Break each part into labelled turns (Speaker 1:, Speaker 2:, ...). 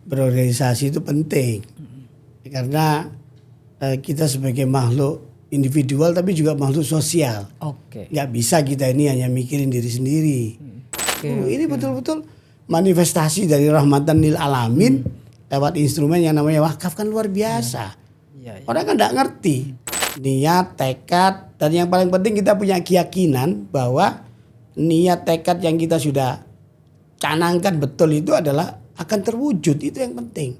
Speaker 1: berorganisasi itu penting karena kita sebagai makhluk individual tapi juga makhluk sosial. Nggak bisa kita ini hanya mikirin diri sendiri. Ini betul-betul manifestasi dari rahmatan lil alamin lewat instrumen yang namanya wakaf kan luar biasa. Orang kan nggak ngerti niat, tekad, dan yang paling penting kita punya keyakinan bahwa niat, tekad yang kita sudah canangkan betul itu adalah akan terwujud. Itu yang penting,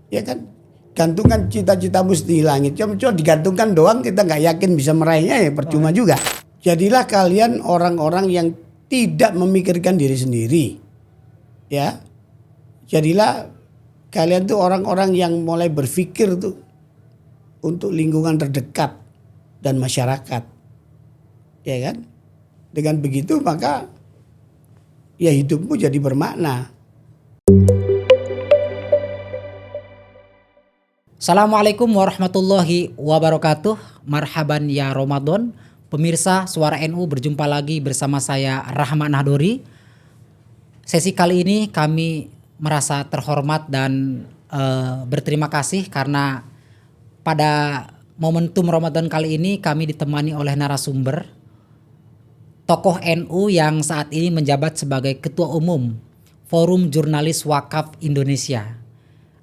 Speaker 1: ya kan? Gantungkan cita-citamu di langit. Cuma digantungkan doang kita nggak yakin bisa meraihnya ya percuma juga. Jadilah kalian orang-orang yang tidak memikirkan diri sendiri. Ya. Jadilah kalian tuh orang-orang yang mulai berpikir tuh untuk lingkungan terdekat dan masyarakat. Ya kan? Dengan begitu maka ya hidupmu jadi bermakna.
Speaker 2: Assalamualaikum warahmatullahi wabarakatuh. Marhaban ya Ramadan. Pemirsa Suara NU berjumpa lagi bersama saya Rahmat Nahdori. Sesi kali ini kami merasa terhormat dan berterima kasih karena pada momentum Ramadan kali ini kami ditemani oleh narasumber tokoh NU yang saat ini menjabat sebagai Ketua Umum Forum Jurnalis Wakaf Indonesia.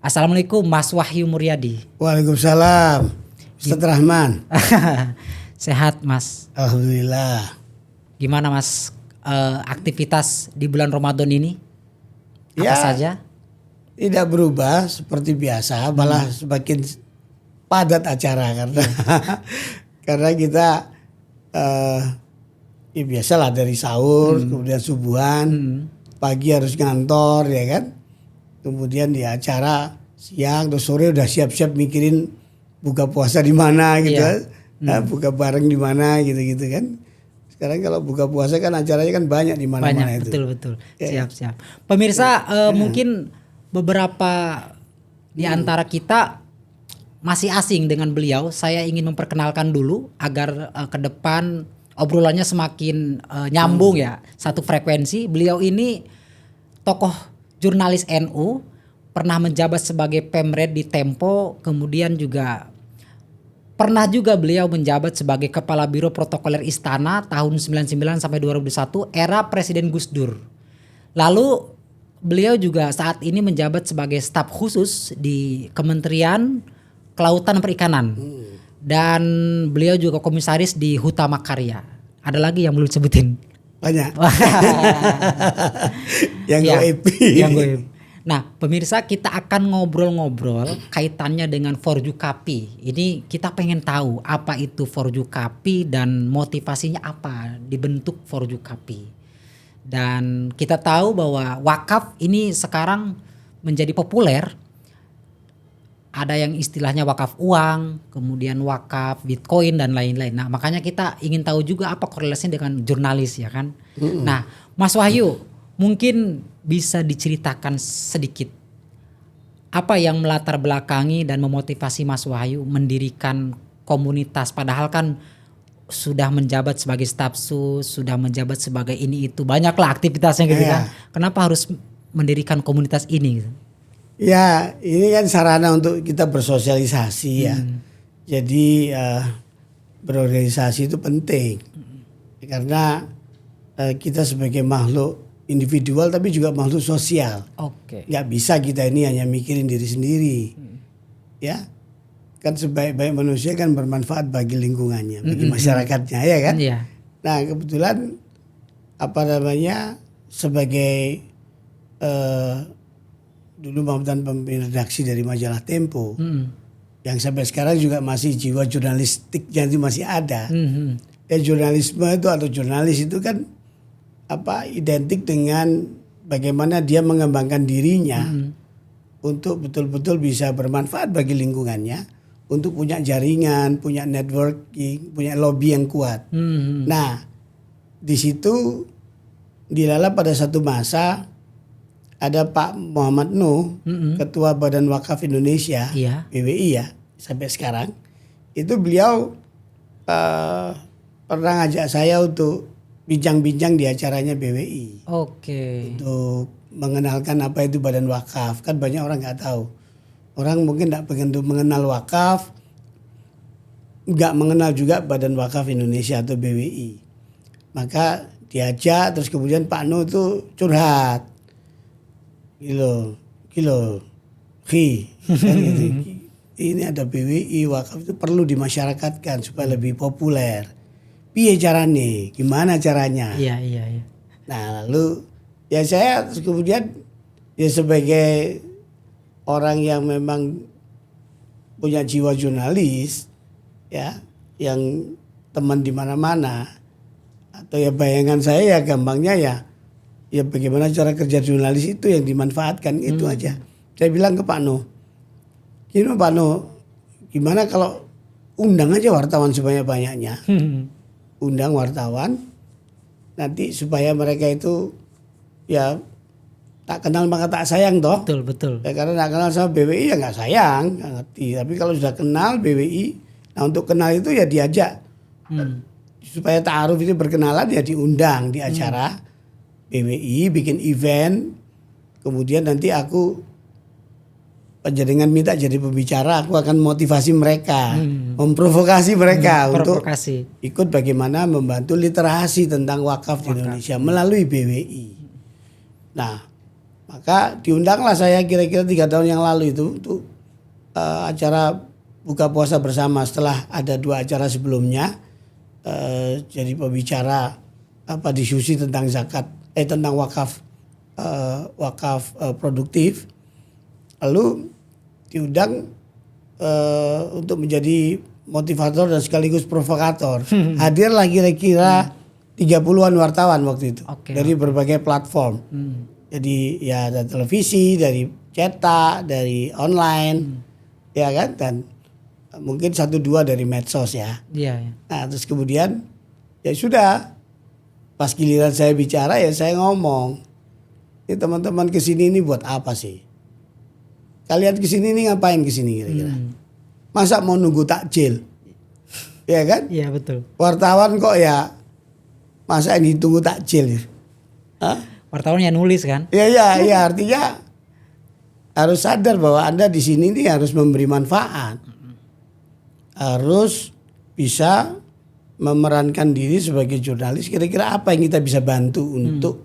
Speaker 2: Assalamualaikum Mas Wahyu Muryadi.
Speaker 1: Waalaikumsalam Ustaz Rahman.
Speaker 2: Sehat Mas?
Speaker 1: Alhamdulillah.
Speaker 2: Gimana Mas aktivitas di bulan Ramadan ini? Apa saja?
Speaker 1: Tidak berubah seperti biasa, malah semakin padat acara karena kita ya biasalah dari sahur kemudian subuhan, pagi harus ngantor ya kan. Kemudian di acara siang atau sore udah siap-siap mikirin buka puasa di mana gitu, buka bareng di mana gitu kan. Sekarang kalau buka puasa kan acaranya kan banyak di mana-mana itu.
Speaker 2: Betul. Siap. Pemirsa mungkin beberapa di antara kita masih asing dengan beliau. Saya ingin memperkenalkan dulu agar ke depan obrolannya semakin nyambung ya, satu frekuensi. Beliau ini tokoh jurnalis NU, pernah menjabat sebagai Pemred di Tempo, kemudian juga pernah juga beliau menjabat sebagai Kepala Biro Protokoler Istana tahun 99 sampai 2001 era Presiden Gus Dur. Lalu beliau juga saat ini menjabat sebagai staf khusus di Kementerian Kelautan dan Perikanan. Dan beliau juga komisaris di Hutama Karya. Ada lagi yang belum disebutin?
Speaker 1: Banyak. Yang goib.
Speaker 2: Nah, pemirsa, kita akan ngobrol-ngobrol kaitannya dengan Forjukapi. Ini kita pengen tahu apa itu Forjukapi dan motivasinya apa dibentuk Forjukapi. Dan kita tahu bahwa wakaf ini sekarang menjadi populer. Ada yang istilahnya wakaf uang, kemudian wakaf Bitcoin dan lain-lain. Nah, makanya kita ingin tahu juga apa korelasinya dengan jurnalis ya kan. Nah, Mas Wahyu, mungkin bisa diceritakan sedikit apa yang melatar belakangi dan memotivasi Mas Wahyu mendirikan komunitas, padahal kan sudah menjabat sebagai staf sus, sudah menjabat sebagai ini itu, banyaklah aktivitasnya gitu kan. Kenapa harus mendirikan komunitas ini gitu?
Speaker 1: Ya, ini kan sarana untuk kita bersosialisasi ya. Jadi berorganisasi itu penting karena kita sebagai makhluk individual tapi juga makhluk sosial. Nggak bisa kita ini hanya mikirin diri sendiri. Ya, kan sebaik-baik manusia kan bermanfaat bagi lingkungannya, bagi masyarakatnya ya kan. Nah kebetulan sebagai dulu mantan pemimpin redaksi dari majalah Tempo, yang sampai sekarang juga masih jiwa jurnalistiknya itu masih ada. Jurnalisme itu atau jurnalis itu kan identik dengan bagaimana dia mengembangkan dirinya untuk betul-betul bisa bermanfaat bagi lingkungannya, untuk punya jaringan, punya networking, punya lobby yang kuat. Nah, di situ dilala pada satu masa ada Pak Muhammad Nuh, Ketua Badan Wakaf Indonesia, BWI ya, sampai sekarang. Itu beliau pernah ngajak saya untuk bincang-bincang di acaranya BWI. Untuk mengenalkan apa itu badan wakaf. Kan banyak orang nggak tahu. Orang mungkin nggak begitu mengenal wakaf, nggak mengenal juga Badan Wakaf Indonesia atau BWI. Maka diajak, terus kemudian Pak No itu curhat. Kilo, kan gitu. Ini ada BWI, wakaf itu perlu dimasyarakatkan supaya lebih populer. Piye caranya? Gimana caranya?
Speaker 2: Iya.
Speaker 1: Nah lalu ya saya terus kemudian ya sebagai orang yang memang punya jiwa jurnalis ya, yang teman di mana-mana, atau ya bayangan saya ya gampangnya ya bagaimana cara kerja jurnalis itu yang dimanfaatkan itu aja. Saya bilang ke Pak No, gini Pak No, gimana kalau undang aja wartawan sebanyak-banyaknya, undang wartawan, nanti supaya mereka itu ya tak kenal maka tak sayang toh.
Speaker 2: Betul.
Speaker 1: Ya, karena tak kenal sama BWI ya nggak sayang, nggak ngerti. Tapi kalau sudah kenal BWI, nah untuk kenal itu ya diajak supaya ta'aruf itu berkenalan ya diundang di acara BWI, bikin event, kemudian nanti aku penjaringan minta jadi pembicara, aku akan motivasi mereka, memprovokasi mereka untuk ikut bagaimana membantu literasi tentang wakaf di Indonesia melalui BWI. Nah, maka diundanglah saya kira-kira 3 tahun yang lalu itu untuk acara buka puasa bersama setelah ada 2 acara sebelumnya, jadi pembicara diskusi tentang zakat, tentang wakaf produktif. Lalu diundang untuk menjadi motivator dan sekaligus provokator. Hadirlah kira-kira 30-an wartawan waktu itu dari berbagai platform. Jadi ya dari televisi, dari cetak, dari online, ya kan, dan mungkin 1-2 dari medsos ya.
Speaker 2: Iya.
Speaker 1: Nah terus kemudian ya sudah, pas giliran saya bicara ya saya ngomong, ini teman-teman kesini ini buat apa sih? Kalian kesini ini ngapain kesini kira-kira? Masa mau nunggu takjil? Ya kan?
Speaker 2: Iya betul.
Speaker 1: Wartawan kok ya masa ini tunggu takjil? Hah?
Speaker 2: Wartawan yang nulis kan?
Speaker 1: Iya artinya harus sadar bahwa Anda di sini ini harus memberi manfaat. Harus bisa memerankan diri sebagai jurnalis, kira-kira apa yang kita bisa bantu untuk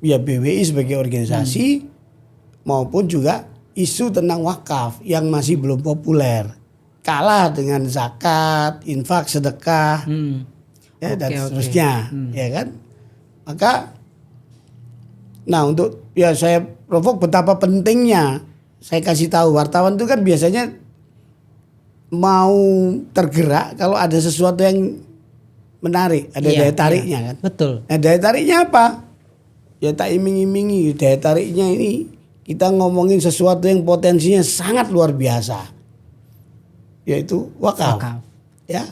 Speaker 1: ya BWI sebagai organisasi maupun juga isu tentang wakaf yang masih belum populer, kalah dengan zakat, infak, sedekah, dan seterusnya, ya kan? Maka, nah untuk ya saya provok betapa pentingnya, saya kasih tahu wartawan itu kan biasanya mau tergerak kalau ada sesuatu yang menarik, ada daya tariknya kan.
Speaker 2: Betul.
Speaker 1: Nah daya tariknya apa? Ya tak iming-imingi, daya tariknya ini kita ngomongin sesuatu yang potensinya sangat luar biasa, yaitu wakaf. Ya,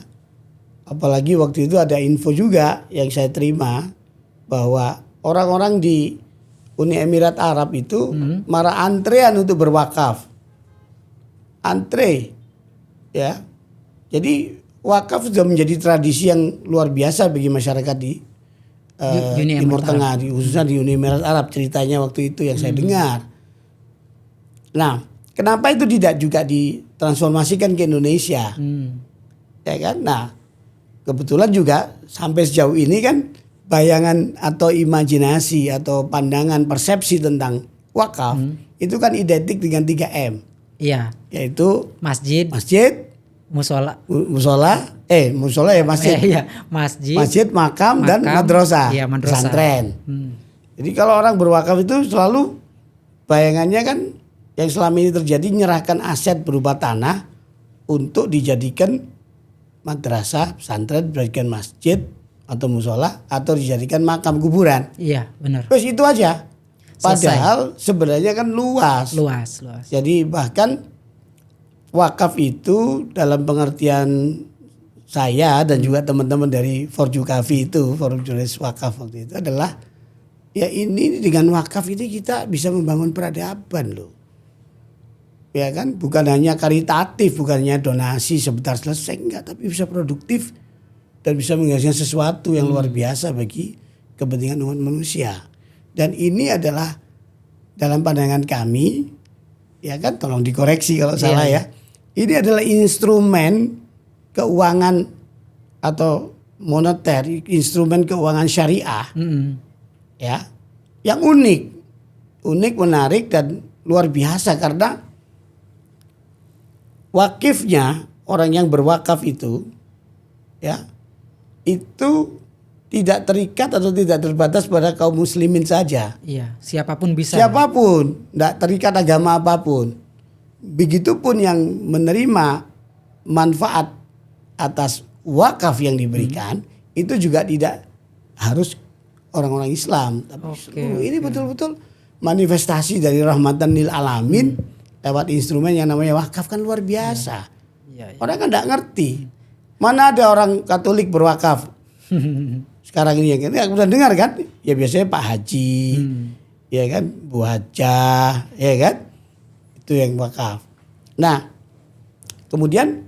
Speaker 1: apalagi waktu itu ada info juga yang saya terima bahwa orang-orang di Uni Emirat Arab itu marah antrean untuk berwakaf, antre, ya. Jadi wakaf sudah menjadi tradisi yang luar biasa bagi masyarakat di Timur Tengah, khususnya di Uni Emirat Arab, ceritanya waktu itu yang saya dengar. Nah, kenapa itu tidak juga ditransformasikan ke Indonesia? Ya kan? Nah, kebetulan juga sampai sejauh ini kan bayangan atau imajinasi atau pandangan persepsi tentang wakaf itu kan identik dengan 3M.
Speaker 2: Iya.
Speaker 1: Yaitu
Speaker 2: masjid, musola ya masjid. Masjid, makam dan madrasah. Iya,
Speaker 1: pesantren. Jadi kalau orang berwakaf itu selalu bayangannya kan yang selama ini terjadi, nyerahkan aset berupa tanah untuk dijadikan madrasah, pesantren, dijadikan masjid atau musola, atau dijadikan makam kuburan.
Speaker 2: Iya, benar.
Speaker 1: Terus itu aja. Padahal sebenarnya kan luas. Jadi bahkan wakaf itu dalam pengertian saya dan juga teman-teman dari Forjukafi itu, Forum Jurnalis Wakaf waktu itu adalah ya ini dengan wakaf ini kita bisa membangun peradaban loh. Ya kan, bukan hanya karitatif, bukan hanya donasi sebentar selesai, enggak, tapi bisa produktif dan bisa menghasilkan sesuatu yang luar biasa bagi kepentingan umat manusia. Dan ini adalah dalam pandangan kami, ya kan, tolong dikoreksi kalau salah ya. Ini adalah instrumen keuangan atau moneter, instrumen keuangan syariah, ya, yang unik, menarik dan luar biasa karena wakifnya, orang yang berwakaf itu, ya, itu tidak terikat atau tidak terbatas pada kaum muslimin saja.
Speaker 2: Iya, siapapun bisa.
Speaker 1: Siapapun, tidak terikat agama apapun. Begitupun yang menerima manfaat atas wakaf yang diberikan, itu juga tidak harus orang-orang Islam. Tapi ini betul-betul manifestasi dari rahmatan lil alamin lewat instrumen yang namanya wakaf, kan luar biasa. Orang kan tidak ngerti. Mana ada orang Katolik berwakaf? Sekarang ini yang kita udah dengar kan, ya biasanya Pak Haji, ya kan, Bu Hajah, ya kan, itu yang wakaf. Nah, kemudian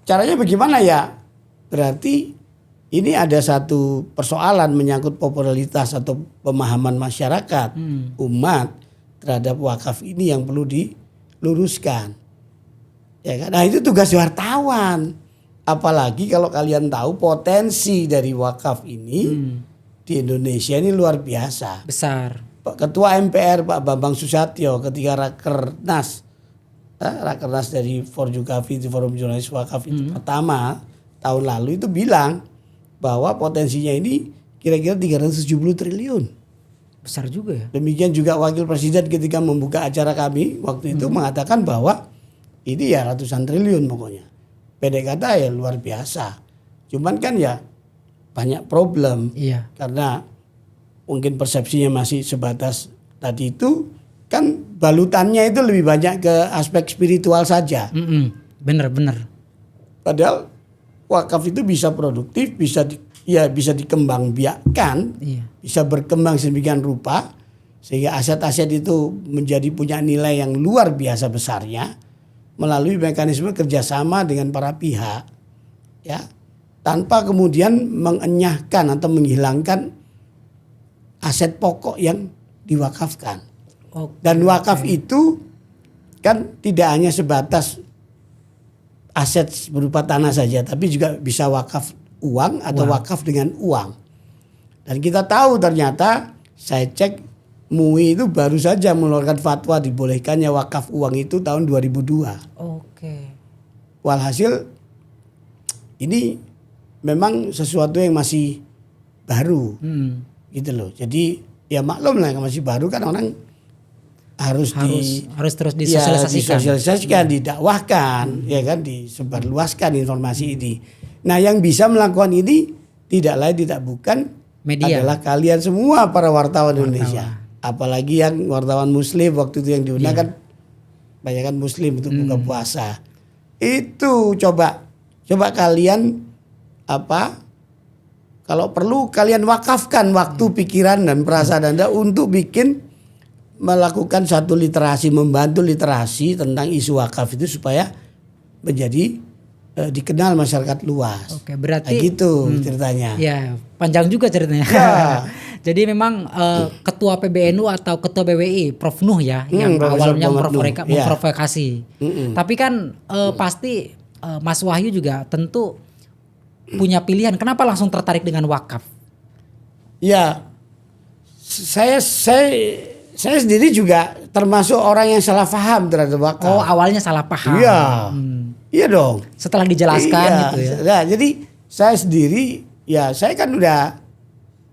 Speaker 1: caranya bagaimana ya? Berarti ini ada satu persoalan menyangkut popularitas atau pemahaman masyarakat, umat terhadap wakaf ini yang perlu diluruskan. Ya kan? Nah, itu tugas wartawan. Apalagi kalau kalian tahu potensi dari wakaf ini di Indonesia ini luar biasa.
Speaker 2: Besar.
Speaker 1: Ketua MPR Pak Bambang Susatyo ketika rakernas dari Forjukapi, Forum Jurnalis Wakaf itu pertama tahun lalu itu bilang bahwa potensinya ini kira-kira 370 triliun.
Speaker 2: Besar juga ya.
Speaker 1: Demikian juga Wakil Presiden ketika membuka acara kami waktu itu mengatakan bahwa ini ya ratusan triliun pokoknya. Pendek kata ya luar biasa. Cuman kan ya banyak problem.
Speaker 2: Iya.
Speaker 1: Karena mungkin persepsinya masih sebatas tadi itu, kan balutannya itu lebih banyak ke aspek spiritual saja.
Speaker 2: Bener.
Speaker 1: Padahal wakaf itu bisa produktif, bisa dikembangbiakkan, bisa berkembang sedemikian rupa sehingga aset-aset itu menjadi punya nilai yang luar biasa besarnya melalui mekanisme kerjasama dengan para pihak, ya, tanpa kemudian mengenyahkan atau menghilangkan aset pokok yang diwakafkan. Dan wakaf itu kan tidak hanya sebatas aset berupa tanah saja, tapi juga bisa wakaf uang atau wakaf dengan uang. Dan kita tahu ternyata, saya cek MUI itu baru saja mengeluarkan fatwa dibolehkannya wakaf uang itu tahun 2002. Walhasil ini memang sesuatu yang masih baru, gitu loh. Jadi ya maklum lah, masih baru kan, orang harus
Speaker 2: terus disosialisasikan,
Speaker 1: didakwahkan, ya kan, disebarluaskan informasi ini. Nah, yang bisa melakukan ini tidak lain tidak bukan media, adalah kalian semua para wartawan Indonesia. Apalagi yang wartawan Muslim waktu itu yang diundang kan banyak kan Muslim untuk buka puasa. Itu coba kalian kalau perlu kalian wakafkan waktu, pikiran dan perasaan Anda untuk melakukan satu literasi, membantu literasi tentang isu wakaf itu supaya menjadi dikenal masyarakat luas.
Speaker 2: Oke, berarti
Speaker 1: gitu ceritanya.
Speaker 2: Ya, panjang juga ceritanya.
Speaker 1: Ya.
Speaker 2: Jadi memang ketua PBNU atau ketua BWI Prof Nuh ya yang awalnya memprovokasi. Tapi kan pasti Mas Wahyu juga tentu punya pilihan. Kenapa langsung tertarik dengan wakaf?
Speaker 1: Ya, saya sendiri juga termasuk orang yang salah paham terhadap wakaf.
Speaker 2: Oh, awalnya salah paham.
Speaker 1: Iya. Iya dong.
Speaker 2: Setelah dijelaskan gitu ya.
Speaker 1: Nah, jadi saya sendiri, ya saya kan udah,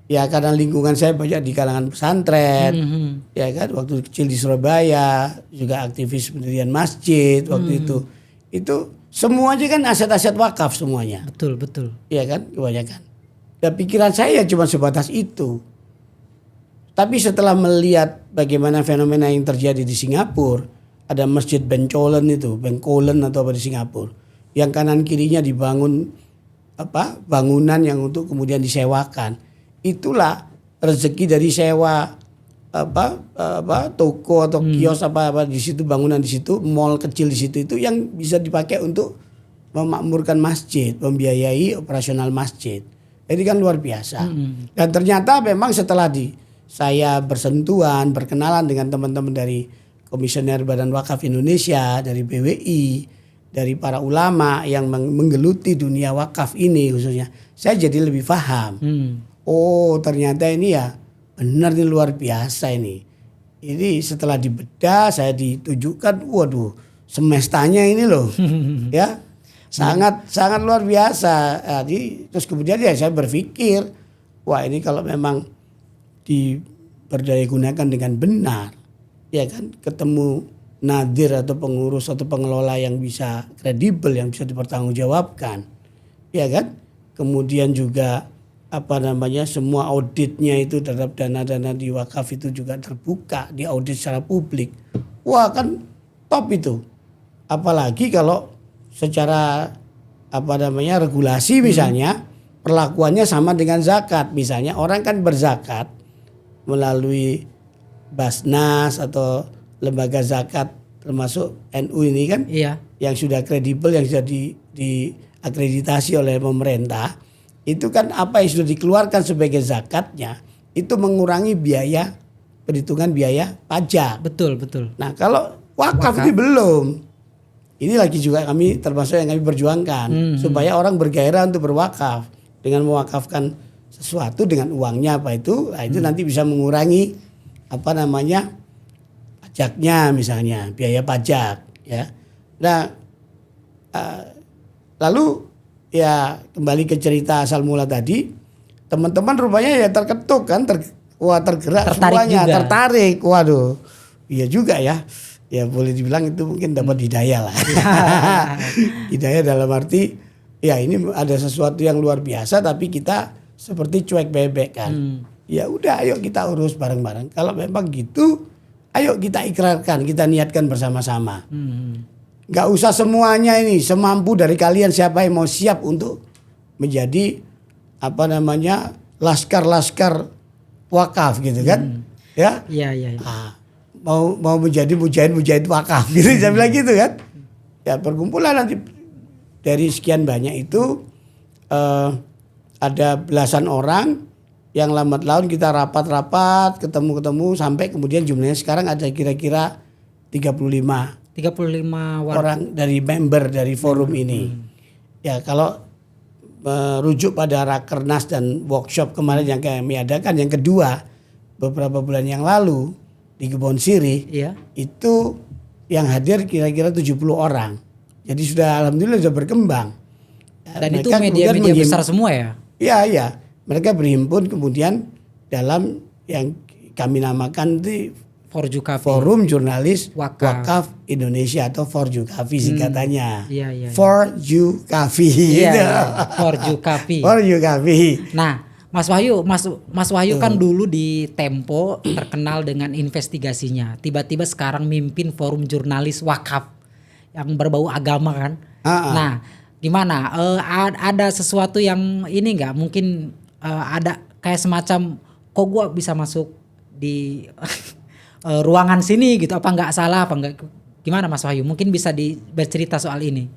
Speaker 1: ya karena lingkungan saya banyak di kalangan pesantren, ya kan, waktu kecil di Surabaya juga aktivis pendirian masjid waktu itu semuanya kan aset-aset wakaf semuanya.
Speaker 2: Betul.
Speaker 1: Iya kan, kebanyakan. Dan pikiran saya cuma sebatas itu. Tapi setelah melihat bagaimana fenomena yang terjadi di Singapura, ada masjid Bengkolen atau apa di Singapura, yang kanan kirinya dibangun bangunan yang untuk kemudian disewakan. Itulah rezeki dari sewa toko atau kios apa di situ, bangunan di situ, mall kecil di situ, itu yang bisa dipakai untuk memakmurkan masjid, membiayai operasional masjid. Jadi kan luar biasa. Dan ternyata memang setelah saya bersentuhan, berkenalan dengan teman-teman dari Komisioner Badan Wakaf Indonesia, dari BWI, dari para ulama yang menggeluti dunia wakaf ini khususnya, saya jadi lebih paham. Oh ternyata ini ya benar nih, luar biasa ini. Ini setelah dibedah saya ditujukan, waduh semestanya ini loh, ya sangat luar biasa. Jadi terus kemudian ya saya berpikir, wah ini kalau memang diberdayagunakan dengan benar, ya kan, ketemu nadir atau pengurus atau pengelola yang bisa kredibel, yang bisa dipertanggungjawabkan, ya kan. Kemudian juga semua auditnya itu terhadap dana-dana di wakaf itu juga terbuka, diaudit secara publik. Wah kan top itu. Apalagi kalau secara regulasi misalnya perlakuannya sama dengan zakat. Misalnya orang kan berzakat melalui Basnas atau lembaga zakat termasuk NU ini kan, yang sudah kredibel, yang sudah diakreditasi oleh pemerintah, itu kan apa yang sudah dikeluarkan sebagai zakatnya itu mengurangi biaya, perhitungan biaya pajak.
Speaker 2: Betul.
Speaker 1: Nah kalau wakaf ini belum. Ini lagi juga kami termasuk yang kami perjuangkan supaya orang bergairah untuk berwakaf dengan mewakafkan sesuatu dengan uangnya itu nanti bisa mengurangi pajaknya, misalnya biaya pajak, ya. Nah lalu ya kembali ke cerita asal mula tadi, teman-teman rupanya ya terketuk kan, tergerak semuanya, tertarik. Waduh, iya juga ya. Ya boleh dibilang itu mungkin dapat hidayah lah. Hidayah dalam arti ya ini ada sesuatu yang luar biasa tapi kita seperti cuek bebek kan. Ya udah ayo kita urus bareng-bareng. Kalau memang gitu ayo kita ikrarkan, kita niatkan bersama-sama. Gak usah semuanya ini, semampu dari kalian siapa yang mau siap untuk menjadi laskar-laskar wakaf gitu kan. Ya.
Speaker 2: Iya.
Speaker 1: Mau menjadi mujahid wakaf gitu, saya bilang gitu kan. Ya perkumpulan nanti dari sekian banyak itu ada belasan orang yang lambat laun kita rapat ketemu sampai kemudian jumlahnya sekarang ada kira-kira 35 orang dari member dari forum ini. Ya kalau merujuk pada rakernas dan workshop kemarin yang kami adakan yang kedua beberapa bulan yang lalu di Kebon Sirih, itu yang hadir kira-kira 70 orang. Jadi sudah alhamdulillah sudah berkembang.
Speaker 2: Dan itu media-media besar semua ya?
Speaker 1: Iya. Mereka berhimpun kemudian dalam yang kami namakan di Forum Jurnalis Wakaf Indonesia atau Forjukafi singkatannya.
Speaker 2: Iya.
Speaker 1: Forjukafi.
Speaker 2: Forjukafi. Nah, Mas Wahyu kan dulu di Tempo terkenal dengan investigasinya. Tiba-tiba sekarang mimpin Forum Jurnalis Wakaf yang berbau agama kan. Nah, gimana? Ada sesuatu yang ini nggak? Mungkin ada kayak semacam kok gua bisa masuk di ruangan sini gitu? Apa nggak salah? Apa nggak? Gimana Mas Wahyu? Mungkin bisa bercerita soal ini.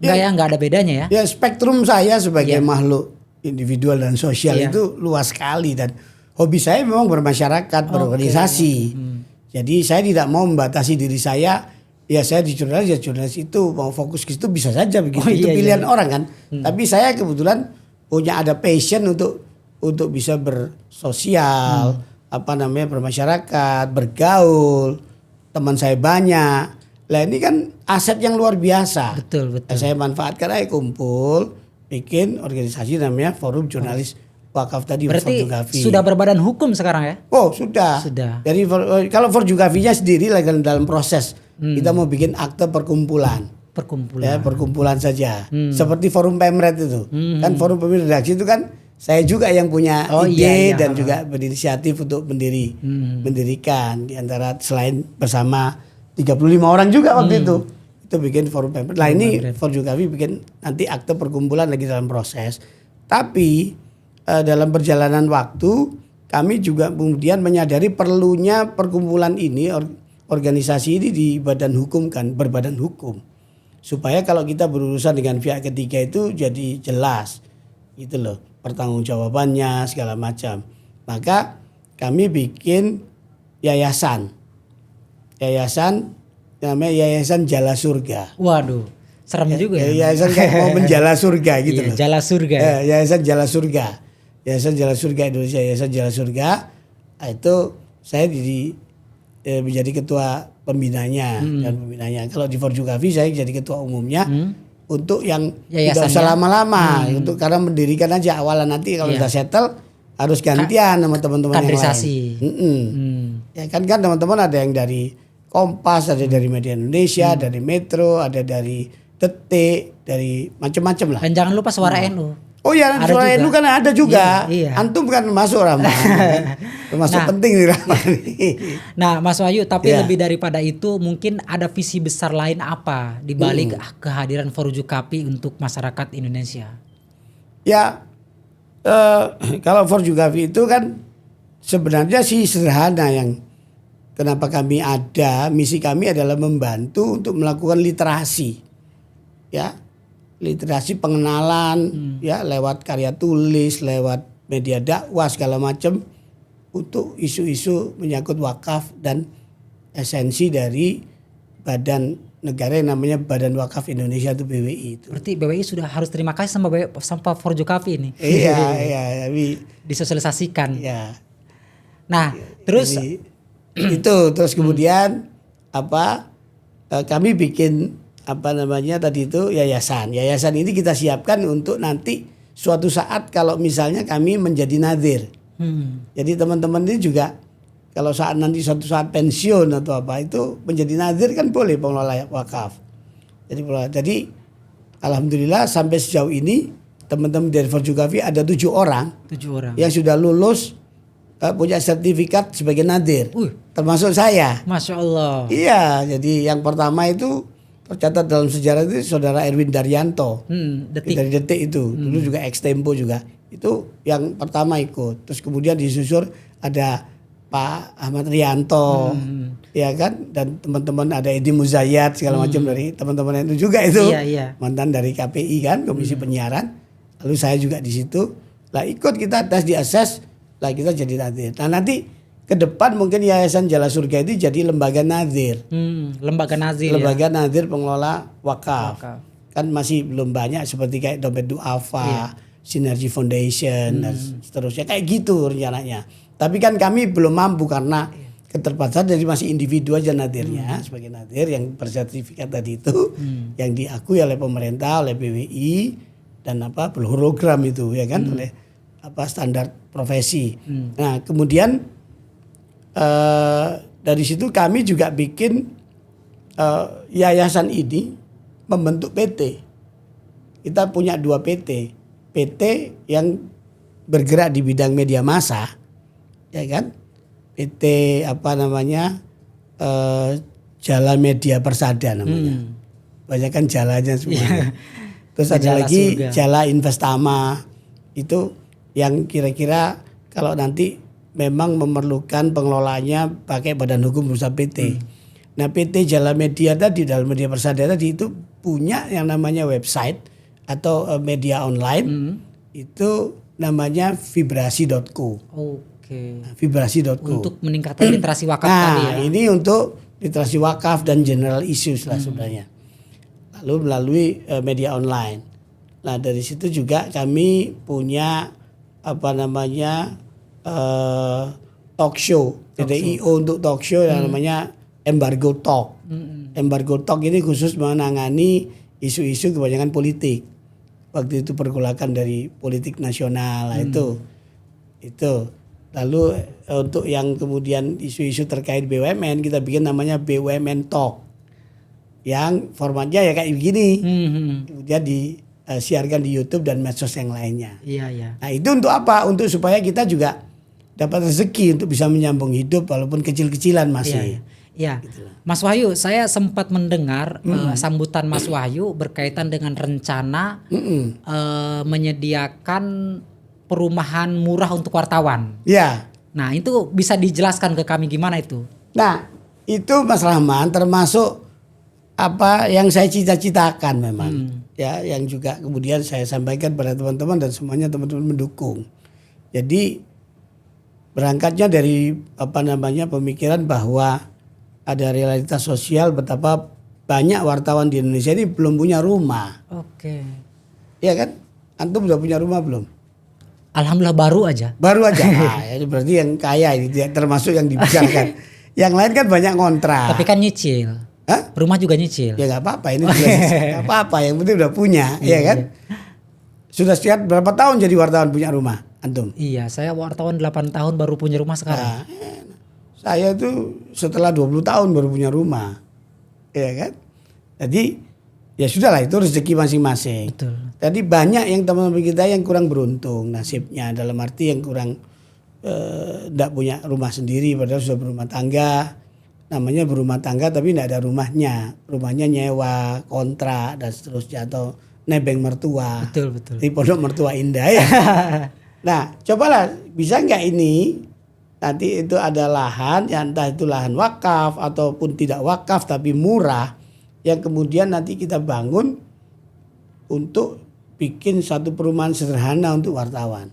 Speaker 2: Nggak ada bedanya ya? Ya
Speaker 1: spektrum saya sebagai makhluk individual dan sosial itu luas sekali dan hobi saya memang bermasyarakat, berorganisasi. Jadi saya tidak mau membatasi diri saya. Ya saya di jurnalis itu mau fokus ke situ bisa saja begitu. Itu pilihan orang kan. Tapi saya kebetulan punya ada passion untuk bisa bersosial, bermasyarakat, bergaul. Teman saya banyak. Lah ini kan aset yang luar biasa.
Speaker 2: Betul.
Speaker 1: Saya manfaatkan aja kumpul. Bikin organisasi namanya Forum Jurnalis Wakaf tadi.
Speaker 2: Berarti sudah berbadan hukum sekarang ya?
Speaker 1: Oh sudah. Dari kalau Forjukafinya sendiri lagi dalam proses. Kita mau bikin akte perkumpulan. Ya, perkumpulan saja. Seperti Forum Pemret itu. Kan Forum Pemret Redaksi itu kan saya juga yang punya ide dan juga berinisiatif untuk mendirikan. Di antara selain bersama 35 orang juga waktu itu bikin Forum Pemret. Nah ini Forjukafi bikin nanti akte perkumpulan lagi dalam proses. Tapi dalam perjalanan waktu kami juga kemudian menyadari perlunya perkumpulan ini, organisasi ini di badan hukum kan, berbadan hukum. Supaya kalau kita berurusan dengan pihak ketiga itu jadi jelas gitu loh, pertanggungjawabannya segala macam. Maka kami bikin yayasan namanya Yayasan Jala Surga.
Speaker 2: Waduh, serem juga ya.
Speaker 1: Yayasan kayak mau menjala surga gitu loh.
Speaker 2: Jala Surga.
Speaker 1: Yayasan Jala Surga. Yayasan Jala Surga Indonesia, Yayasan Jala Surga. Nah, itu saya menjadi ketua pembinanya dan pembinanya. Kalau di Forjukavi saya jadi ketua umumnya untuk yang tidak usah lama-lama, untuk karena mendirikan aja awalan, nanti kalau sudah settle harus gantian sama teman-teman yang lain. Ya kan teman-teman ada yang dari Kompas, ada dari Media Indonesia, dari Metro, ada dari Detik, dari macam-macam lah.
Speaker 2: Dan jangan lupa Suara NU.
Speaker 1: Oh ya, Suara NU kan ada juga.
Speaker 2: Iya.
Speaker 1: Antum kan masuk Rama. Termasuk penting nih Rama.
Speaker 2: Nah, Mas Wahyu, tapi lebih daripada itu mungkin ada visi besar lain apa di balik kehadiran Forjukapi untuk masyarakat Indonesia?
Speaker 1: Ya, kalau Forjukapi itu kan sebenarnya sih sederhana. Yang kenapa kami ada, misi kami adalah membantu untuk melakukan literasi, ya, literasi pengenalan, ya, lewat karya tulis, lewat media dakwah segala macam, untuk isu-isu menyangkut wakaf dan esensi dari badan negara yang namanya Badan Wakaf Indonesia itu BWI itu.
Speaker 2: Berarti BWI sudah harus terima kasih sama Forjukapi ini.
Speaker 1: Iya, tapi
Speaker 2: disosialisasikan.
Speaker 1: Ya.
Speaker 2: Nah, terus
Speaker 1: itu terus kemudian kami bikin tadi itu yayasan ini kita siapkan untuk nanti suatu saat kalau misalnya kami menjadi nadir. Jadi teman-teman ini juga kalau suatu saat pensiun atau itu menjadi nadir kan boleh pengelola wakaf. Jadi alhamdulillah sampai sejauh ini teman-teman dari Forjukavi ada 7 orang yang sudah lulus, punya sertifikat sebagai nadir, termasuk saya.
Speaker 2: Masya Allah.
Speaker 1: Iya, jadi yang pertama itu tercatat dalam sejarah itu saudara Erwin Daryanto, dari Detik itu, dulu juga Extempo juga, itu yang pertama ikut. Terus kemudian disusur ada Pak Ahmad Rianto, ya kan, dan teman-teman ada Edi Muzayyad segala macam dari teman-teman itu juga itu, mantan dari KPI kan, Komisi Penyiaran. Lalu saya juga di situ, lah ikut kita tes di assess. Lah kita jadi nadir. Nah nanti ke depan mungkin Yayasan Jala Surga itu jadi lembaga nadir.
Speaker 2: Lembaga
Speaker 1: nadir pengelola wakaf. Kan masih belum banyak seperti kayak Dompet Duafa, Sinergi Foundation dan seterusnya kayak gitu rencananya. Tapi kan kami belum mampu karena keterbatasan, jadi masih individu aja nadirnya, sebagai nadir yang bersertifikat tadi itu, yang diakui oleh pemerintah, oleh BWI dan berhologram itu ya kan, oleh standar profesi. Nah kemudian dari situ kami juga bikin yayasan ini membentuk PT. Kita punya 2 PT yang bergerak di bidang media massa, ya kan, PT Jala Media Persada namanya, banyak kan jalanya semuanya. Terus ada
Speaker 2: Jala
Speaker 1: lagi
Speaker 2: Surga.
Speaker 1: Jala Investama, itu yang kira-kira kalau nanti memang memerlukan pengelolanya pakai badan hukum berusaha PT. Nah PT Jala Media tadi, dalam media persada tadi itu punya yang namanya website atau media online, itu namanya vibrasi.co. Nah, vibrasi.co.
Speaker 2: Untuk meningkatkan literasi wakaf tadi ya.
Speaker 1: Ini untuk literasi wakaf dan general issues lah sebenarnya. Lalu melalui media online. Nah dari situ juga kami punya talk show, TDIO untuk talk show yang namanya Embargo Talk. Embargo Talk ini khusus menangani isu-isu kebanyakan politik. Waktu itu pergolakan dari politik nasional, itu. Lalu untuk yang kemudian isu-isu terkait BUMN kita bikin namanya BUMN Talk, yang formatnya ya kayak begini. Kemudian disiarkan di YouTube dan medsos yang lainnya. Nah itu untuk apa? Untuk supaya kita juga dapat rezeki untuk bisa menyambung hidup walaupun kecil-kecilan masih.
Speaker 2: Iya. Mas Wahyu, saya sempat mendengar sambutan Mas Wahyu berkaitan dengan rencana menyediakan perumahan murah untuk wartawan.
Speaker 1: Iya.
Speaker 2: Nah itu bisa dijelaskan ke kami gimana itu?
Speaker 1: Nah itu Mas Rahman termasuk apa yang saya cita-citakan memang. Ya, yang juga kemudian saya sampaikan pada teman-teman dan semuanya teman-teman mendukung. Jadi berangkatnya dari pemikiran bahwa ada realitas sosial betapa banyak wartawan di Indonesia ini belum punya rumah.
Speaker 2: Oke.
Speaker 1: Iya kan? Antum udah punya rumah belum?
Speaker 2: Alhamdulillah baru aja.
Speaker 1: Baru aja. Nah, itu berarti yang kaya ini termasuk yang dibicarakan. Yang lain kan banyak kontrak.
Speaker 2: Tapi kan nyicil.
Speaker 1: Hah?
Speaker 2: Rumah juga nyicil.
Speaker 1: Ya nggak apa-apa, ini juga nggak apa-apa. Yang penting udah punya, ya kan? Sudah setiap berapa tahun jadi wartawan punya rumah, antum?
Speaker 2: Iya, saya wartawan 8 tahun baru punya rumah sekarang.
Speaker 1: Nah, saya itu setelah 20 tahun baru punya rumah, ya kan? Jadi ya sudahlah, itu rezeki masing-masing.
Speaker 2: Betul.
Speaker 1: Jadi banyak yang teman-teman kita yang kurang beruntung nasibnya, dalam arti yang kurang tidak punya rumah sendiri padahal sudah berumah tangga. Namanya berumah tangga tapi tidak ada rumahnya. Rumahnya nyewa, kontrak dan seterusnya, atau nebeng mertua.
Speaker 2: Betul, betul.
Speaker 1: Di pondok mertua indah ya. Nah, cobalah bisa nggak ini nanti itu ada lahan, ya entah itu lahan wakaf ataupun tidak wakaf tapi murah, yang kemudian nanti kita bangun untuk bikin satu perumahan sederhana untuk wartawan.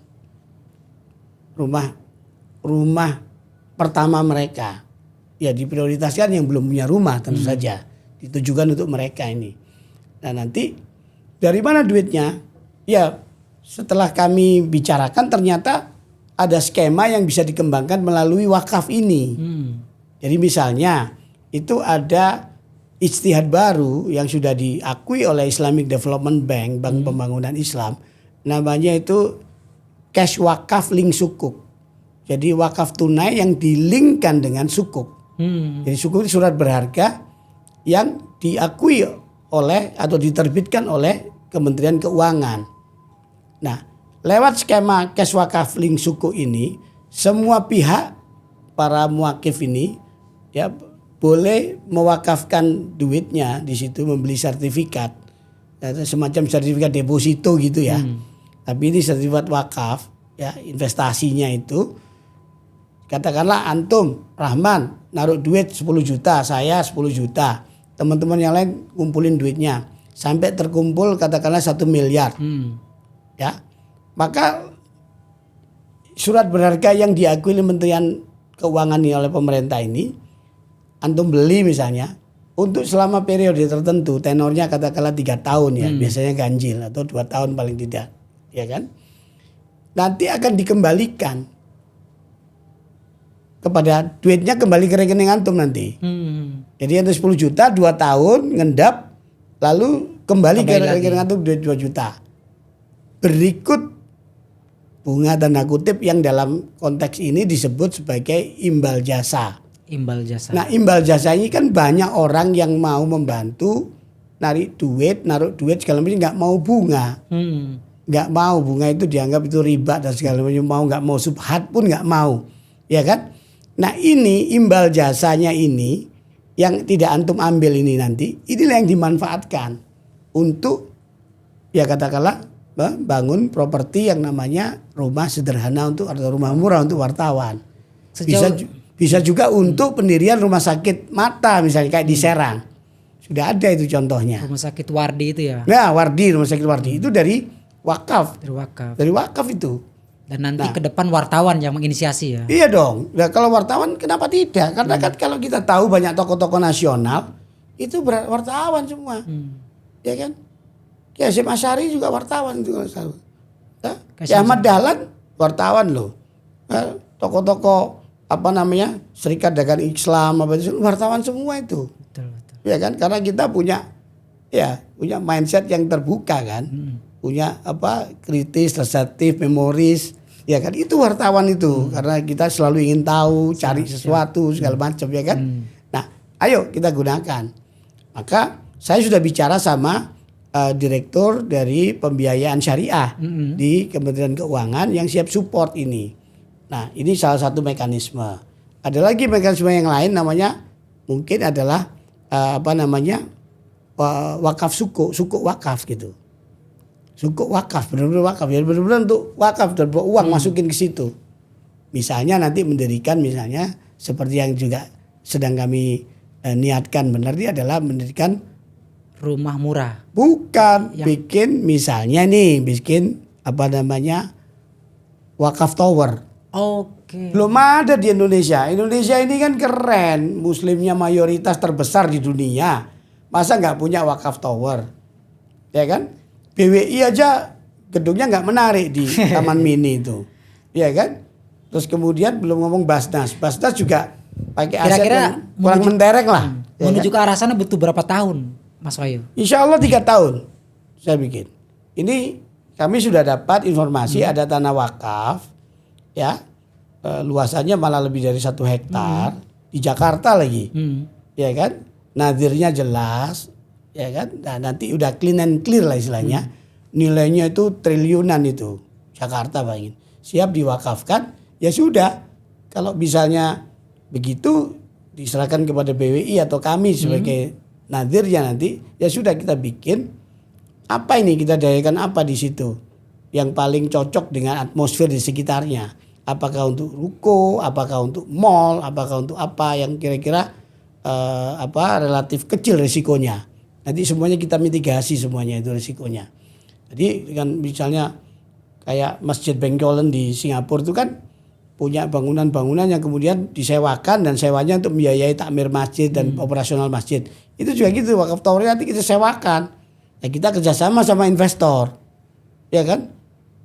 Speaker 1: Rumah pertama mereka. Ya diprioritaskan yang belum punya rumah tentu saja. Ditujukan untuk mereka ini. Nah nanti dari mana duitnya? Ya setelah kami bicarakan ternyata ada skema yang bisa dikembangkan melalui wakaf ini. Jadi misalnya itu ada ijtihad baru yang sudah diakui oleh Islamic Development Bank, Bank Pembangunan Islam. Namanya itu cash wakaf link sukuk. Jadi wakaf tunai yang dilinkkan dengan sukuk. Jadi sukuk itu surat berharga yang diakui oleh atau diterbitkan oleh Kementerian Keuangan. Nah, lewat skema cash wakaf link sukuk ini, semua pihak para muakif ini ya boleh mewakafkan duitnya di situ, membeli sertifikat, semacam sertifikat deposito gitu ya. Tapi ini sertifikat wakaf, ya investasinya itu, katakanlah antum Rahman naruh duit 10 juta, saya 10 juta, teman-teman yang lain kumpulin duitnya sampai terkumpul katakanlah 1 miliar, ya maka surat berharga yang diakui Kementerian Keuangan ini oleh pemerintah ini, antum beli misalnya untuk selama periode tertentu, tenornya katakanlah 3 tahun ya, biasanya ganjil atau 2 tahun paling tidak, ya kan? Nanti akan dikembalikan kepada duitnya kembali ke rekening antum nanti. Jadi ada 10 juta 2 tahun ngendap lalu kembali ke rekening antum duit 2 juta. Berikut bunga tanda kutip yang dalam konteks ini disebut sebagai imbal jasa.
Speaker 2: Imbal jasa.
Speaker 1: Nah, imbal jasa ini kan banyak orang yang mau membantu narik duit, naruh duit segala macam nggak mau bunga. Nggak mau bunga itu dianggap itu riba dan segala macam, nggak mau subhat pun nggak mau. Ya kan? Nah, ini imbal jasanya ini yang tidak antum ambil ini nanti, inilah yang dimanfaatkan untuk ya katakanlah bangun properti yang namanya rumah sederhana untuk atau rumah murah untuk wartawan. Bisa juga untuk pendirian rumah sakit mata misalnya kayak di Serang. Sudah ada itu contohnya.
Speaker 2: Rumah sakit Wardi itu ya.
Speaker 1: Nah, rumah sakit Wardi itu dari wakaf. Dari wakaf itu.
Speaker 2: Dan nanti ke depan wartawan yang menginisiasi ya.
Speaker 1: Iya dong. Nah, kalau wartawan kenapa tidak? Karena kan kalau kita tahu banyak tokoh-tokoh nasional itu wartawan semua. Ya kan? Ya Hasyim Asy'ari juga wartawan itu kalau ya Ahmad Dahlan wartawan loh. Tokoh-tokoh Serikat Dagang Islam itu wartawan semua itu.
Speaker 2: Betul.
Speaker 1: Ya kan? Karena kita punya mindset yang terbuka kan. Punya kritis, reseptif, memoris. Ya kan? Itu wartawan itu. Karena kita selalu ingin tahu, cari sesuatu segala macam ya kan. Nah, ayo kita gunakan. Maka saya sudah bicara sama direktur dari pembiayaan syariah di Kementerian Keuangan yang siap support ini. Nah, ini salah satu mekanisme. Ada lagi mekanisme yang lain namanya mungkin adalah wakaf sukuk wakaf gitu. Sukuk wakaf, benar-benar wakaf ya, benar-benar untuk wakaf dan uang masukin ke situ. Misalnya nanti mendirikan seperti yang juga sedang kami niatkan benar ini adalah mendirikan
Speaker 2: rumah murah.
Speaker 1: Bukan, bikin misalnya nih, wakaf tower. Belum ada di Indonesia. Indonesia ini kan keren, muslimnya mayoritas terbesar di dunia. Masa nggak punya wakaf tower? Ya kan? BWI aja gedungnya nggak menarik di Taman Mini itu. Ya kan? Terus kemudian belum ngomong Basnas. Basnas juga pakai aset yang kurang mentereng lah.
Speaker 2: Menuju ke arah sana butuh berapa tahun, Mas Wahyu?
Speaker 1: Insya Allah 3 tahun saya bikin. Ini kami sudah dapat informasi ada tanah wakaf, ya luasannya malah lebih dari 1 hektar di Jakarta lagi, ya kan? Nadirnya jelas, ya kan? Nah, nanti udah clean and clear lah istilahnya. Nilainya itu triliunan itu Jakarta bayangin. Siap diwakafkan, ya sudah. Kalau misalnya begitu diserahkan kepada BWI atau kami sebagai nadirnya nanti, ya sudah kita bikin. Apa ini kita dayakan apa di situ yang paling cocok dengan atmosfer di sekitarnya? Apakah untuk ruko, apakah untuk mall, apakah untuk apa yang kira-kira relatif kecil risikonya. Nanti semuanya kita mitigasi semuanya itu risikonya. Jadi dengan misalnya kayak Masjid Bengkolen di Singapura itu kan punya bangunan-bangunan yang kemudian disewakan dan sewanya untuk membiayai takmir masjid dan operasional masjid. Itu juga gitu, wakaf tower nanti kita sewakan. Ya kita kerjasama sama investor, ya kan?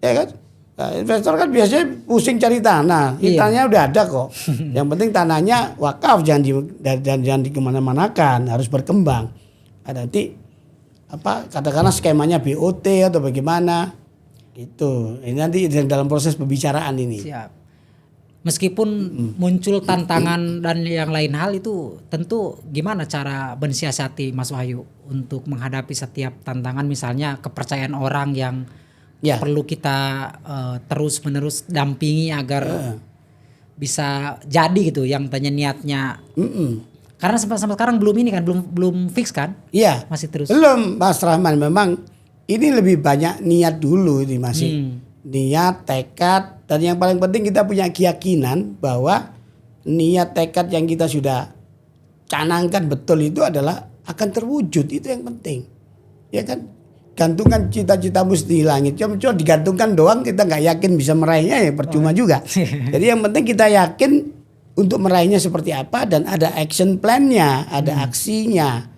Speaker 1: Ya kan? Nah, investor kan biasanya pusing cari tanah, tanahnya udah ada kok. Yang penting tanahnya wakaf, jangan di kemana-manakan, harus berkembang. Nah, nanti katakanlah skemanya BOT atau bagaimana, gitu. Ini nanti dalam proses pembicaraan ini.
Speaker 2: Siap. Meskipun muncul tantangan dan yang lain hal itu tentu gimana cara mensiasati Mas Wahyu untuk menghadapi setiap tantangan, misalnya kepercayaan orang yang perlu kita terus menerus dampingi agar bisa jadi gitu yang tanya niatnya. Karena sampai sekarang belum ini kan belum fix kan?
Speaker 1: Iya.
Speaker 2: Masih terus.
Speaker 1: Belum Mas Rahman, memang ini lebih banyak niat dulu ini masih. Niat, tekad, dan yang paling penting kita punya keyakinan bahwa niat tekad yang kita sudah canangkan betul itu adalah akan terwujud, itu yang penting. Ya kan? Gantungan cita-cita mesti langit. Cuma digantungkan doang kita nggak yakin bisa meraihnya, ya percuma juga. Jadi yang penting kita yakin untuk meraihnya seperti apa dan ada action plan-nya, ada aksinya.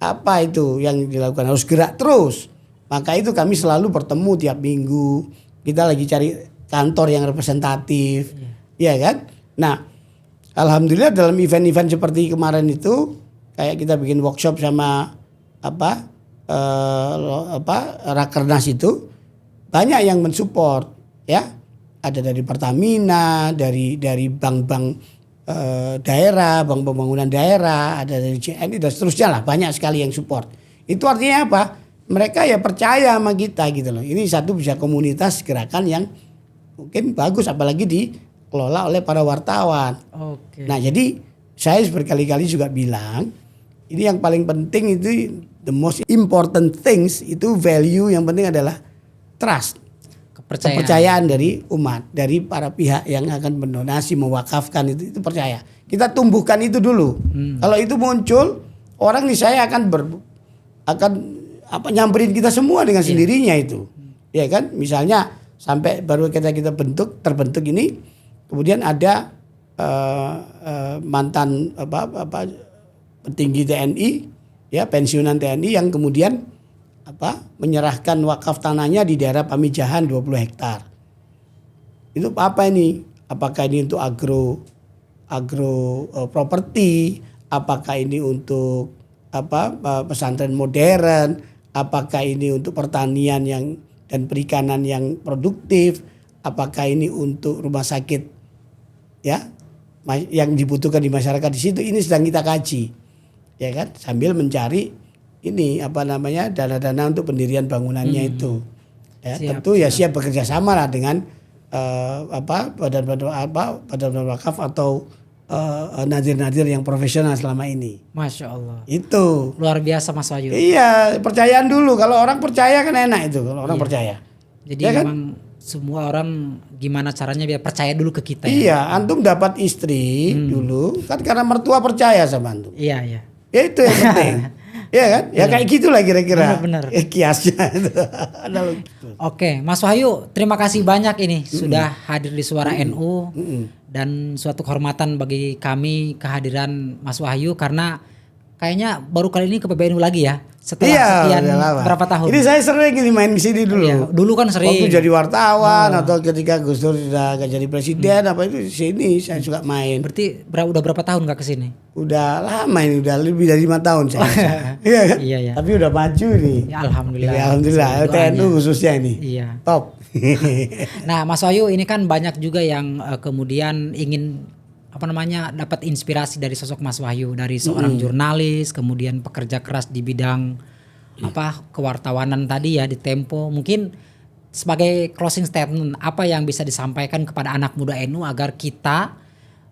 Speaker 1: Apa itu yang dilakukan, harus gerak terus. Maka itu kami selalu bertemu tiap minggu. Kita lagi cari kantor yang representatif, ya kan? Nah, alhamdulillah dalam event-event seperti kemarin itu, kayak kita bikin workshop sama Rakernas itu, banyak yang mensupport, ya. Ada dari Pertamina, dari bank-bank daerah, bank pembangunan daerah, ada dari JNI dan seterusnya lah, banyak sekali yang support. Itu artinya apa? Mereka ya percaya sama kita gitu loh. Ini satu bisa komunitas gerakan yang mungkin bagus, apalagi dikelola oleh para wartawan. Nah, jadi saya berkali-kali juga bilang, ini yang paling penting itu the most important things itu value yang penting adalah trust. Kepercayaan dari umat, dari para pihak yang akan mendonasi, mewakafkan itu percaya. Kita tumbuhkan itu dulu. Kalau itu muncul, orang nih saya akan nyamperin kita semua dengan sendirinya itu, ya kan? Misalnya sampai baru kita terbentuk ini, kemudian ada mantan petinggi TNI, ya pensiunan TNI yang kemudian menyerahkan wakaf tanahnya di daerah Pamijahan 20 hektar. Itu apa ini? Apakah ini untuk agro properti? Apakah ini untuk pesantren modern? Apakah ini untuk pertanian dan perikanan yang produktif? Apakah ini untuk rumah sakit, ya, yang dibutuhkan di masyarakat di situ? Ini sedang kita kaji, ya kan? Sambil mencari ini dana-dana untuk pendirian bangunannya itu. Ya, tentu siap bekerja sama lah dengan badan wakaf atau nadir-nadir yang profesional selama ini.
Speaker 2: Masya Allah.
Speaker 1: Itu
Speaker 2: luar biasa Mas Wahyu.
Speaker 1: Iya, percayaan dulu. Kalau orang percaya kan enak itu. Kalau orang percaya.
Speaker 2: Jadi
Speaker 1: ya
Speaker 2: memang kan? Semua orang gimana caranya biar percaya dulu ke kita.
Speaker 1: Iya, antum dapat istri dulu kan karena mertua percaya sama antum.
Speaker 2: Iya.
Speaker 1: Ya itu yang penting. Iya kan? Ya kayak gitulah kira-kira.
Speaker 2: Benar.
Speaker 1: Kiasnya itu.
Speaker 2: Oke, Mas Wahyu, terima kasih banyak ini sudah hadir di Suara NU dan suatu kehormatan bagi kami kehadiran Mas Wahyu karena kayaknya baru kali ini ke PBNU lagi ya setelah sekian berapa tahun.
Speaker 1: Ini saya sering ini main di sini dulu.
Speaker 2: Iya, dulu kan sering.
Speaker 1: Waktu jadi wartawan atau ketika Gus Dur sudah gak jadi presiden apa itu di sini saya suka main.
Speaker 2: Berarti udah berapa tahun gak kesini?
Speaker 1: Udah lama ini, udah lebih dari 5 tahun saya. Iya kan?
Speaker 2: Iya.
Speaker 1: Tapi udah maju nih.
Speaker 2: Ya, alhamdulillah.
Speaker 1: Ya, alhamdulillah. TNU khususnya ini.
Speaker 2: Iya.
Speaker 1: Top.
Speaker 2: Nah, Mas Wahyu ini kan banyak juga yang kemudian ingin dapat inspirasi dari sosok Mas Wahyu, dari seorang jurnalis, kemudian pekerja keras di bidang kewartawanan tadi ya di Tempo. Mungkin sebagai closing statement apa yang bisa disampaikan kepada anak muda NU agar kita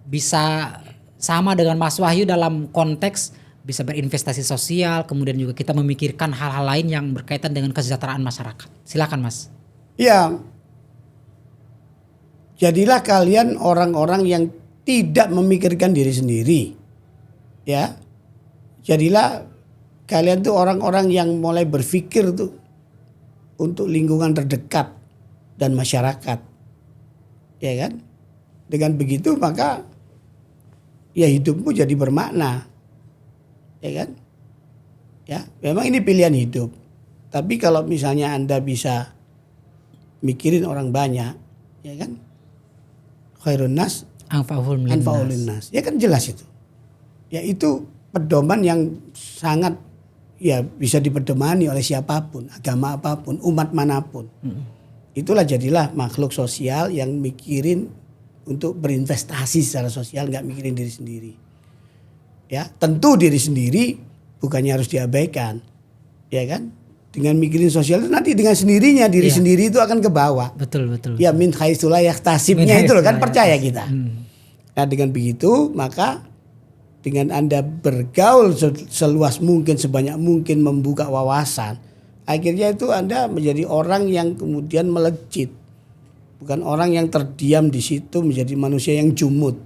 Speaker 2: bisa sama dengan Mas Wahyu dalam konteks bisa berinvestasi sosial, kemudian juga kita memikirkan hal-hal lain yang berkaitan dengan kesejahteraan masyarakat. Silakan Mas.
Speaker 1: Ya, jadilah kalian orang-orang yang tidak memikirkan diri sendiri. Ya, jadilah kalian tuh orang-orang yang mulai berpikir tuh untuk lingkungan terdekat dan masyarakat. Ya kan? Dengan begitu maka ya hidupmu jadi bermakna. Ya kan? Ya, memang ini pilihan hidup. Tapi kalau misalnya Anda bisa mikirin orang banyak, ya kan? Khairun nas
Speaker 2: Anfa'ul
Speaker 1: linnas. Ya kan jelas itu. Ya itu pedoman yang sangat ya bisa dipedomani oleh siapapun, agama apapun, umat manapun. Itulah jadilah makhluk sosial yang mikirin untuk berinvestasi secara sosial, nggak mikirin diri sendiri. Ya, tentu diri sendiri bukannya harus diabaikan. Ya kan? Dengan mikirin sosial itu nanti dengan sendirinya diri sendiri itu akan ke bawah.
Speaker 2: Betul.
Speaker 1: Ya min haitsu la yahtasibnya itu loh kan percaya kita. Nah dengan begitu maka dengan Anda bergaul seluas mungkin, sebanyak mungkin, membuka wawasan, akhirnya itu Anda menjadi orang yang kemudian melejit. Bukan orang yang terdiam di situ menjadi manusia yang jumud.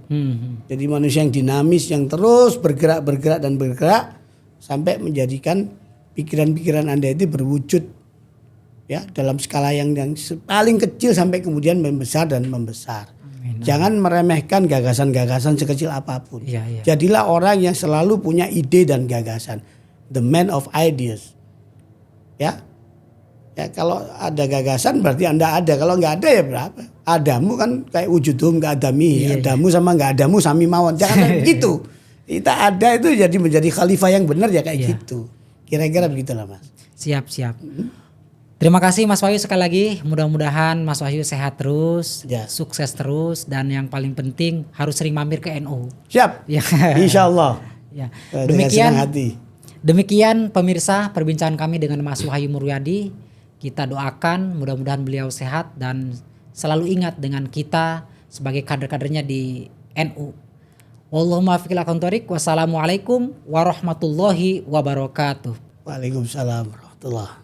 Speaker 1: Jadi manusia yang dinamis, yang terus bergerak sampai menjadikan pikiran-pikiran Anda itu berwujud ya dalam skala yang paling kecil sampai kemudian membesar dan membesar. Jangan meremehkan gagasan-gagasan sekecil apapun. Jadilah orang yang selalu punya ide dan gagasan. The man of ideas. Ya. Ya kalau ada gagasan berarti Anda ada. Kalau nggak ada ya berapa? Adamu kan kayak wujudum nggak adami. Adamu sama nggak adamu sami mawon. Jangan gitu. Kita ada itu jadi menjadi khalifah yang benar ya kayak gitu. Kira-kira begitulah Mas.
Speaker 2: Siap. Terima kasih Mas Wahyu sekali lagi. Mudah-mudahan Mas Wahyu sehat terus, sukses terus, dan yang paling penting harus sering mampir ke NU.
Speaker 1: Siap. Ya. Insya Allah.
Speaker 2: Ya. Demikian pemirsa perbincangan kami dengan Mas Wahyu Muryadi. Kita doakan mudah-mudahan beliau sehat dan selalu ingat dengan kita sebagai kader-kadernya di NU. Wallahumma fiqil akontorik. Wassalamualaikum warahmatullahi wabarakatuh.
Speaker 1: Waalaikumsalam warahmatullahi.